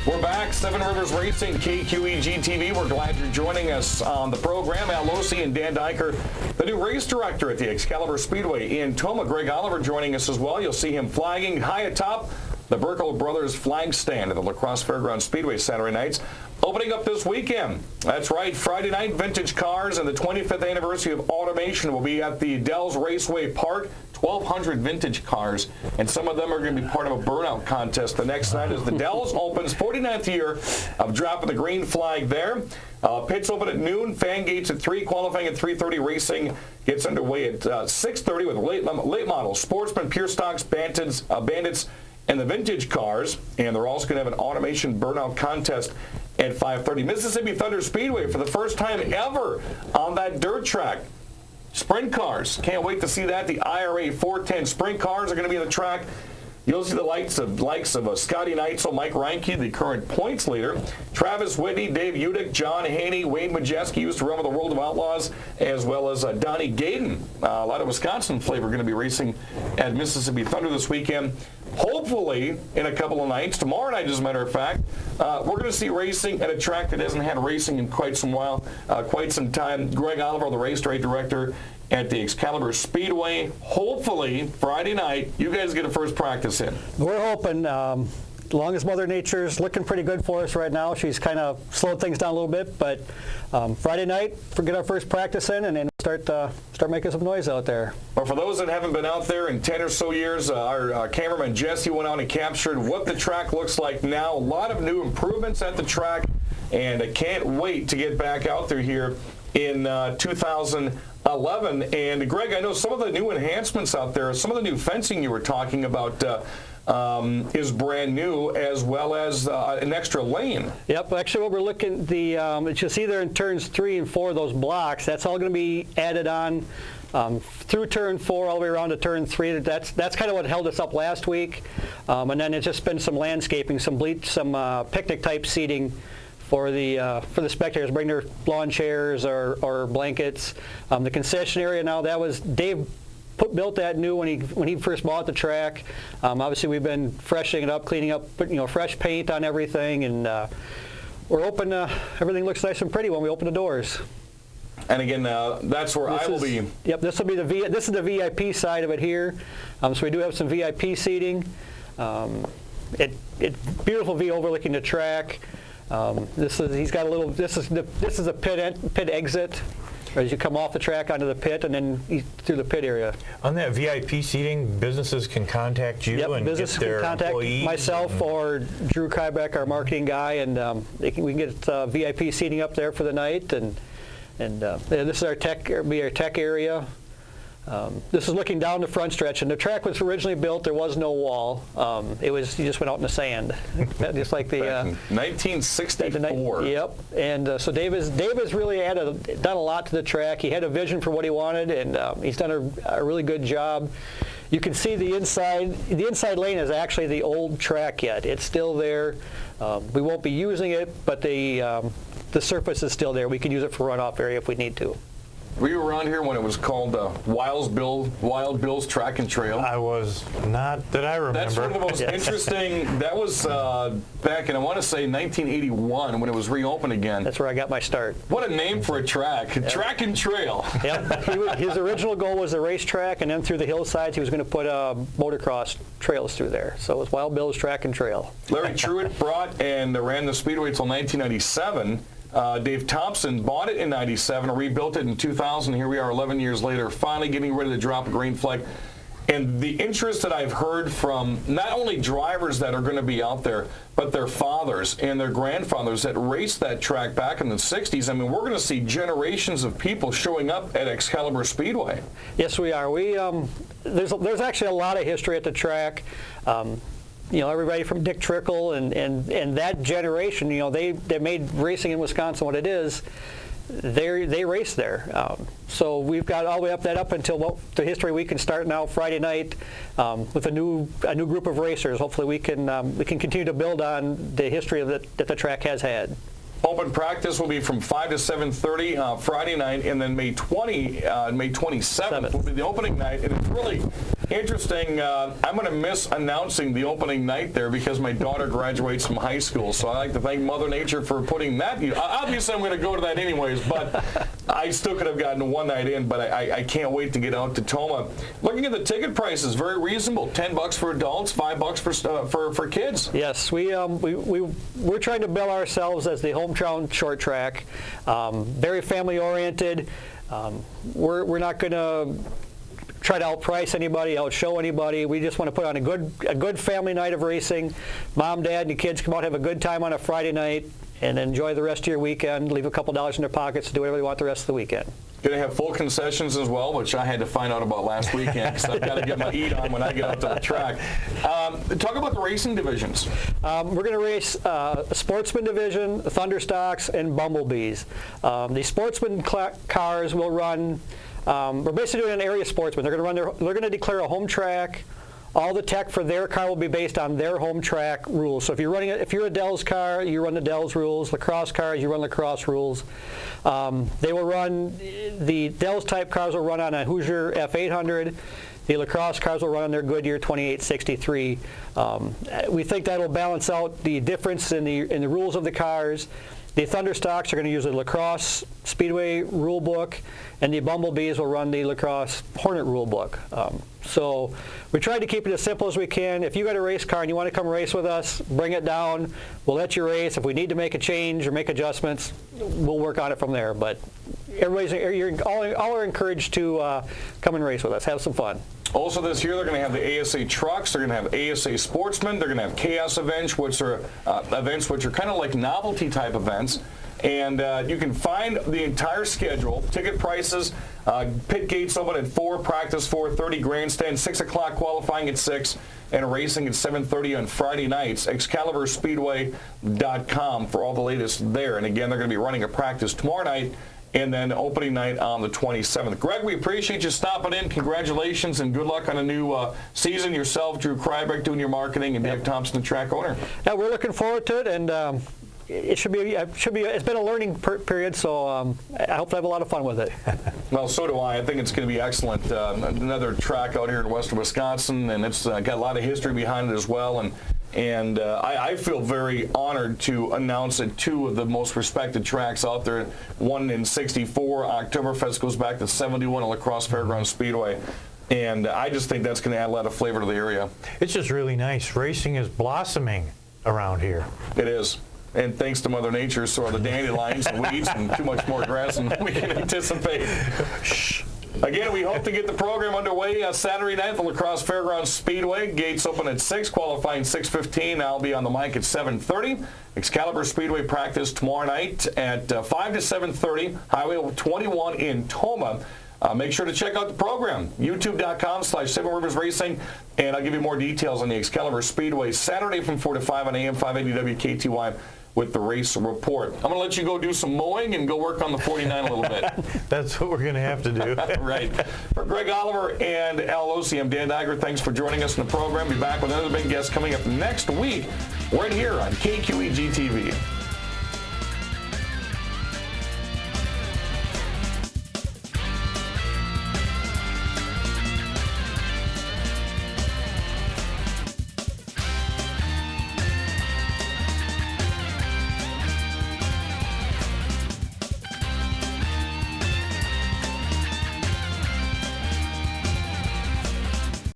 We're back, Seven Rivers Racing, KQEG TV. We're glad you're joining us on the program. Al Losi and Dan Diker, the new race director at the Excalibur Speedway in Tomah. Greg Oliver joining us as well. You'll see him flagging high atop the Burkle Brothers flag stand at the La Crosse Fairgrounds Speedway Saturday nights. Opening up this weekend. That's right, Friday night, vintage cars and the 25th anniversary of automation will be at the Dells Raceway Park. 1,200 vintage cars, and some of them are going to be part of a burnout contest the next night as the Dells opens 49th year of dropping the green flag there. Pits open at noon, fan gates at 3, qualifying at 3:30. Racing gets underway at 6:30 with late models, sportsmen, pure stocks, bandits, and the vintage cars. And they're also going to have an automation burnout contest at 5:30. Mississippi Thunder Speedway for the first time ever on that dirt track. Sprint cars. Can't wait to see that. The IRA 410 sprint cars are going to be on the track. You'll see the likes of Scotty Neitzel, Mike Reinke, the current points leader, Travis Whitney, Dave Udick, John Haney, Wayne Majeski, used to run with the World of Outlaws, as well as Donnie Gayden. A lot of Wisconsin flavor going to be racing at Mississippi Thunder this weekend. Hopefully, in a couple of nights, tomorrow night, as a matter of fact, we're going to see racing at a track that hasn't had racing in quite some time. Greg Oliver, the race director at the Excalibur Speedway. Hopefully, Friday night, you guys get a first practice in. We're hoping, as long as Mother Nature's looking pretty good for us right now. She's kind of slowed things down a little bit, but Friday night, get our first practice in, and then start making some noise out there. Well, for those that haven't been out there in 10 or so years, our cameraman Jesse went out and captured what the track looks like now. A lot of new improvements at the track, and I can't wait to get back out there here in 2011. And Greg, I know some of the new enhancements out there, some of the new fencing you were talking about is brand new, as well as an extra lane. Yep, actually what we're looking, you'll see there in turns 3 and 4, those blocks, that's all going to be added on through turn 4 all the way around to turn 3. That's kind of what held us up last week. And then it's just been some landscaping, some picnic type seating for the spectators, bring their lawn chairs or blankets. The concession area now, that was Dave built that new when he first bought the track. Obviously, we've been freshening it up, cleaning up, fresh paint on everything, and we're open. Everything looks nice and pretty when we open the doors. And again, that's where I will be. Yep, this will be this is the VIP side of it here. So we do have some VIP seating. It's beautiful view overlooking the track. This is a pit exit as you come off the track onto the pit and then through the pit area. On that VIP seating, businesses can contact you and get their employees. Myself or Drew Kybeck, our marketing guy, and we can get VIP seating up there for the night. And this is our tech area. This is looking down the front stretch, and the track was originally built. There was no wall. You just went out in the sand, just like the 1964. Yep. And so Dave has really done a lot to the track. He had a vision for what he wanted, and he's done a really good job. You can see the inside. The inside lane is actually the old track yet. It's still there. We won't be using it, but the surface is still there. We can use it for runoff area if we need to. Were you around here when it was called Wild Bill's Track and Trail? I was not that I remember. That's one of the most interesting. That was back in, I want to say, 1981 when it was reopened again. That's where I got my start. What a name for a track. Yep. Track and Trail. Yep. His original goal was a racetrack, and then through the hillsides he was going to put motocross trails through there. So it was Wild Bill's Track and Trail. Larry Truitt brought and ran the Speedway until 1997. Dave Thompson bought it in 97, rebuilt it in 2000. Here we are 11 years later, finally getting ready to drop a green flag. And the interest that I've heard from not only drivers that are going to be out there, but their fathers and their grandfathers that raced that track back in the 60s. I mean, we're going to see generations of people showing up at Excalibur Speedway. Yes, we are. There's actually a lot of history at the track. Everybody from Dick Trickle and that generation, they made racing in Wisconsin what it is. They race there. So we've got all the way up until the history we can start now Friday night with a new group of racers. Hopefully we can continue to build on the history that the track has had. Open practice will be from 5 to 7:30 Friday night, and then May 27th will be the opening night. And Interesting. I'm going to miss announcing the opening night there because my daughter graduates from high school. So I'd like to thank Mother Nature for putting that. Obviously, I'm going to go to that anyways, but I still could have gotten one night in, but I can't wait to get out to Tomah. Looking at the ticket prices, very reasonable. $10 for adults, $5 for kids. Yes, we're trying to bill ourselves as the hometown short track. Very family oriented. We're not going to try to outprice anybody, outshow anybody. We just want to put on a good family night of racing. Mom, Dad, and the kids come out, have a good time on a Friday night, and enjoy the rest of your weekend. Leave a couple dollars in their pockets to do whatever they want the rest of the weekend. Going to have full concessions as well, which I had to find out about last weekend because I've got to get my eat on when I get out to the track. Talk about the racing divisions. We're going to race a sportsman division, Thunderstocks, and Bumblebees. The sportsman cars will run. We're basically doing an area sportsman. They're going to declare a home track. All the tech for their car will be based on their home track rules. So if you're a Dell's car, you run the Dell's rules. Lacrosse cars, you run lacrosse rules. They will run, the Dell's type cars will run on a Hoosier F800. The lacrosse cars will run on their Goodyear 2863. We think that will balance out the difference in the rules of the cars. The Thunderstocks are going to use the Lacrosse Speedway rule book, and the Bumblebees will run the Lacrosse Hornet rule book. So we tried to keep it as simple as we can. If you got a race car and you want to come race with us, bring it down. We'll let you race. If we need to make a change or make adjustments, we'll work on it from there. But all are encouraged to come and race with us. Have some fun. Also this year, they're going to have the ASA trucks. They're going to have ASA sportsmen. They're going to have chaos events, which are kind of like novelty type events. And you can find the entire schedule, ticket prices, pit gates open at 4, practice 4:30, grandstand 6 o'clock, qualifying at 6, and racing at 7:30 on Friday nights. ExcaliburSpeedway.com for all the latest there. And again, they're going to be running a practice tomorrow night and then opening night on the 27th. Greg, we appreciate you stopping in. Congratulations and good luck on a new season. Yourself, Drew Krybeck, doing your marketing, and Dave Thompson, the track owner. Yeah, we're looking forward to it, and it's been a learning period, so I hope to have a lot of fun with it. Well, so do I. I think it's going to be excellent. Another track out here in western Wisconsin, and it's got a lot of history behind it as well. And I feel very honored to announce that 2 of the most respected tracks out there. One in '64, Oktoberfest goes back to '71 at La Crosse Fairgrounds Speedway. And I just think that's going to add a lot of flavor to the area. It's just really nice. Racing is blossoming around here. It is. And thanks to Mother Nature, so are the dandelions and weeds and too much more grass than we can anticipate. Shh. Again, we hope to get the program underway Saturday night at the La Crosse Fairgrounds Speedway. Gates open at 6, qualifying 6:15. I'll be on the mic at 7:30. Excalibur Speedway practice tomorrow night at 5 to 7:30. Highway 21 in Tomah. Make sure to check out the program, youtube.com/Seven Rivers Racing, and I'll give you more details on the Excalibur Speedway Saturday from 4 to 5 on AM 580 WKTY with the race report. I'm going to let you go do some mowing and go work on the 49 a little bit. That's what we're going to have to do. Right. For Greg Oliver and Al Losi, I'm Dan Diger. Thanks for joining us in the program. Be back with another big guest coming up next week right here on KQEG TV.